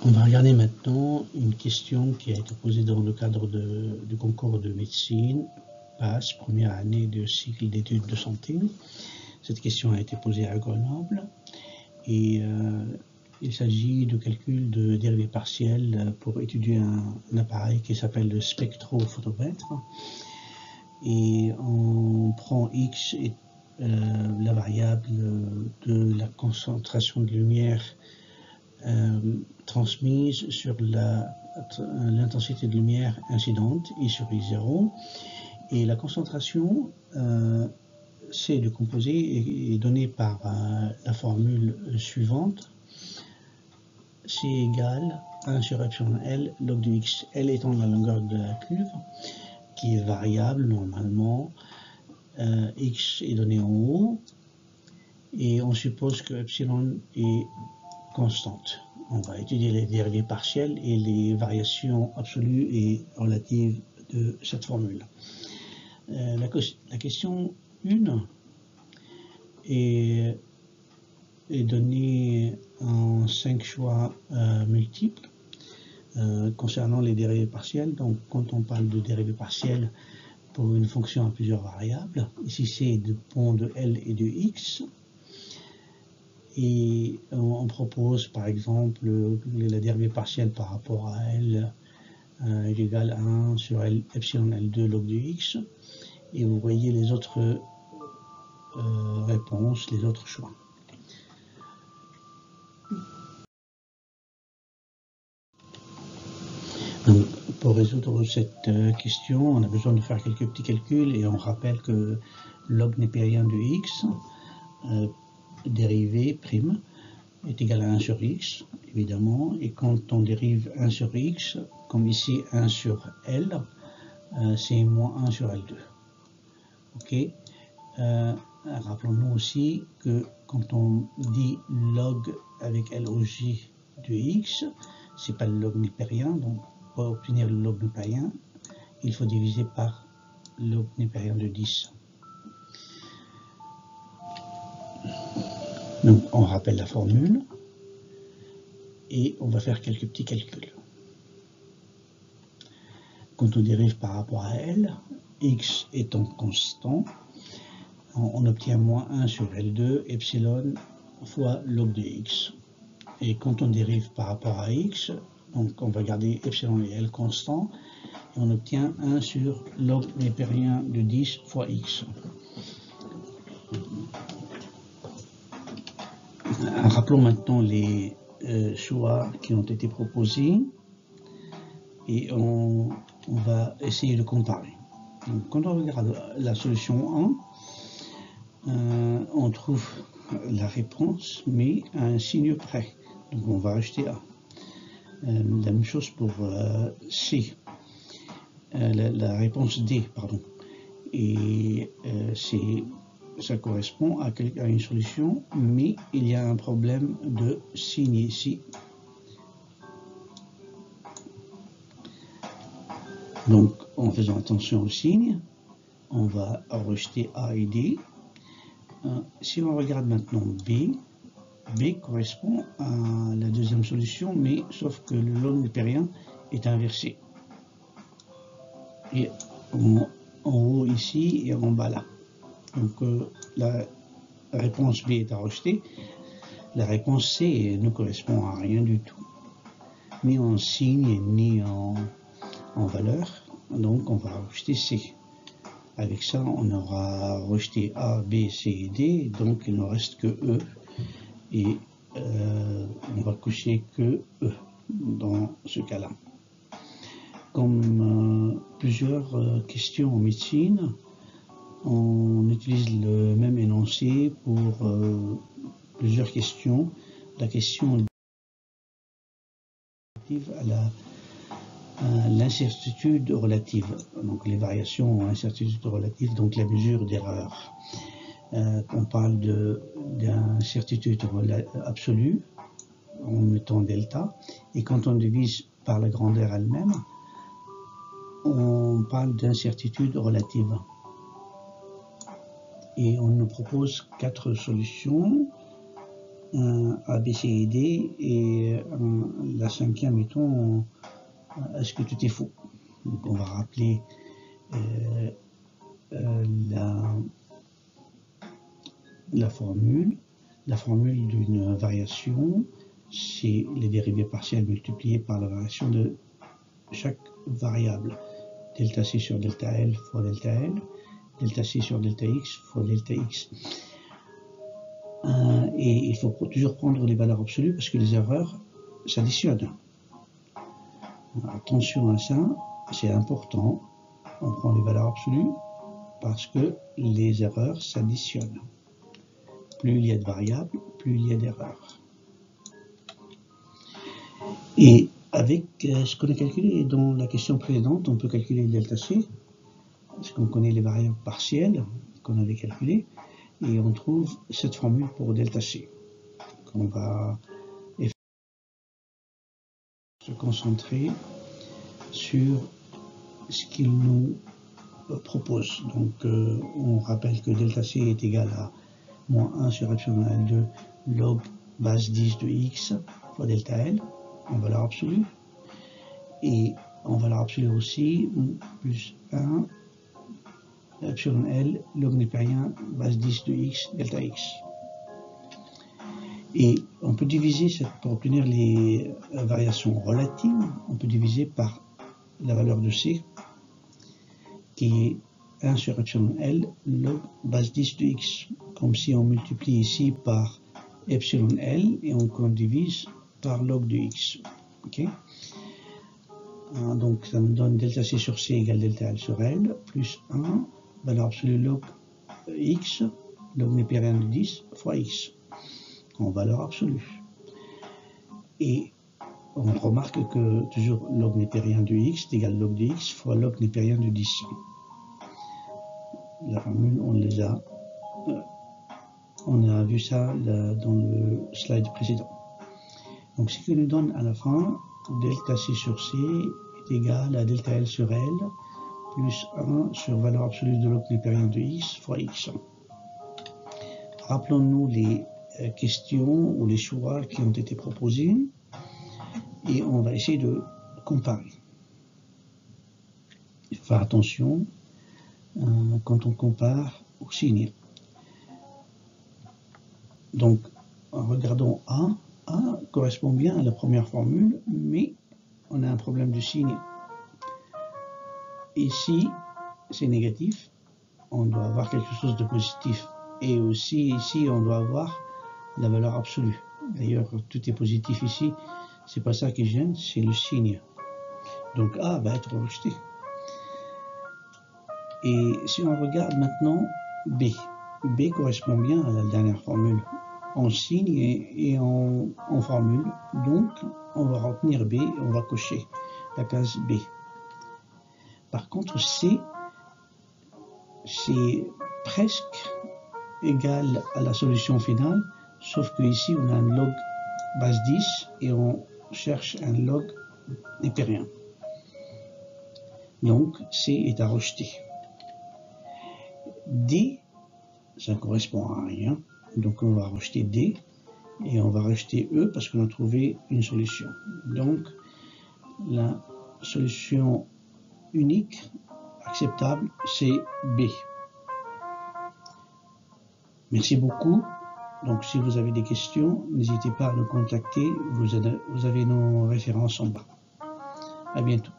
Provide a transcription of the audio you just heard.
On va regarder maintenant une question qui a été posée dans le cadre du concours de médecine, PASS, première année de cycle d'études de santé. Cette question a été posée à Grenoble et il s'agit de calcul de dérivés partiels pour étudier un appareil qui s'appelle le spectrophotomètre. Et on prend X et la variable de la concentration de lumière transmise sur l'intensité de lumière incidente, I sur I0, et la concentration C de composé est donnée par la formule suivante, C égale 1 sur epsilon L log de X, L étant la longueur de la cuve, qui est variable normalement, X est donné en haut, et on suppose que epsilon est constante. On va étudier les dérivés partiels et les variations absolues et relatives de cette formule. La question 1 est donnée en 5 choix multiples concernant les dérivés partiels. Donc, quand on parle de dérivés partiels pour une fonction à plusieurs variables, ici c'est du pont de L et de X. Et on propose par exemple la dérivée partielle par rapport à L est égale à 1 sur L, epsilon L2 log de X. Et vous voyez les autres réponses, les autres choix. Donc, pour résoudre cette question, on a besoin de faire quelques petits calculs et on rappelle que log népérien de X, dérivé prime, est égal à 1 sur X, évidemment, et quand on dérive 1 sur X, comme ici 1 sur L, c'est moins 1 sur L2. Ok. Rappelons-nous aussi que quand on dit log avec LOJ de X, c'est pas le log népérien, donc pour obtenir le log népérien, il faut diviser par log népérien de 10. Donc on rappelle la formule et on va faire quelques petits calculs. Quand on dérive par rapport à L, X étant constant, on obtient moins 1 sur L2 epsilon fois log de X. Et quand on dérive par rapport à X, donc on va garder epsilon et L constants, et on obtient 1 sur log népérien de 10 fois X. Rappelons maintenant les choix qui ont été proposés et on va essayer de comparer. Donc, quand on regarde la solution 1, on trouve la réponse mais à un signe près. Donc on va rajouter A. La même chose pour C. La réponse D, pardon. Et ça correspond à une solution, mais il y a un problème de signe ici. Donc, en faisant attention au signe, on va rejeter A et D. Si on regarde maintenant B, B correspond à la deuxième solution, mais sauf que le log népérien est inversé. Et en haut ici et en bas là. Donc la réponse B est à rejeter. La réponse C ne correspond à rien du tout, ni en signe ni en valeur. Donc on va rejeter C. Avec ça, on aura rejeté A, B, C et D, donc il ne reste que E. Et on va cocher que E dans ce cas-là. Comme plusieurs questions en médecine, on utilise le même énoncé pour plusieurs questions. La question relative à l'incertitude relative, donc les variations en incertitude relative, donc la mesure d'erreur. On parle d'incertitude absolue en mettant delta, et quand on divise par la grandeur elle-même, on parle d'incertitude relative. Et on nous propose 4 solutions. A, B, C et D, et la cinquième étant est-ce que tout est faux. Donc on va rappeler la formule. La formule d'une variation, c'est les dérivées partielles multipliées par la variation de chaque variable. Delta C sur delta L fois delta L, delta C sur delta X fois delta X. Et il faut toujours prendre les valeurs absolues parce que les erreurs s'additionnent. Attention à ça, c'est important. On prend les valeurs absolues parce que les erreurs s'additionnent. Plus il y a de variables, plus il y a d'erreurs. Et avec ce qu'on a calculé dans la question précédente, on peut calculer le delta C, parce qu'on connaît les variables partielles qu'on avait calculées, et on trouve cette formule pour delta C. On va se concentrer sur ce qu'il nous propose. Donc on rappelle que delta C est égal à moins 1 sur epsilon L2 log base 10 de x fois delta L en valeur absolue. Et en valeur absolue aussi, plus 1 epsilon L log népérien base 10 de x delta x. Et on peut diviser, pour obtenir les variations relatives, on peut diviser par la valeur de C, qui est 1 sur epsilon L log base 10 de x, comme si on multiplie ici par epsilon L et on divise par log de x. Okay. Donc ça me donne delta C sur C égale delta L sur L, plus 1, valeur absolue log x, log népérien de 10 fois x, en valeur absolue. Et on remarque que toujours log népérien de x est égal log de x fois log népérien de 10. La formule, on a vu ça dans le slide précédent. Donc ce qui nous donne à la fin, delta C sur C est égal à delta L sur L plus 1 sur valeur absolue de log népérien de x fois x. Rappelons-nous les questions ou les choix qui ont été proposés et on va essayer de comparer. Il faut faire attention quand on compare aux signes. Donc, regardons A. A correspond bien à la première formule, mais on a un problème de signe. Ici, c'est négatif. On doit avoir quelque chose de positif. Et aussi, ici, on doit avoir la valeur absolue. D'ailleurs, tout est positif ici. C'est pas ça qui gêne, c'est le signe. Donc A va être rejeté. Et si on regarde maintenant B, B correspond bien à la dernière formule en signe et en formule. Donc on va retenir B et on va cocher la case B. Par contre C, c'est presque égal à la solution finale, sauf que ici on a un log base 10 et on cherche un log népérien. Donc C est à rejeter. D, ça ne correspond à rien, donc on va rejeter D et on va rejeter E parce qu'on a trouvé une solution. Donc la solution unique acceptable, c'est B. Merci beaucoup. Donc si vous avez des questions, n'hésitez pas à nous contacter, vous avez nos références en bas. À bientôt.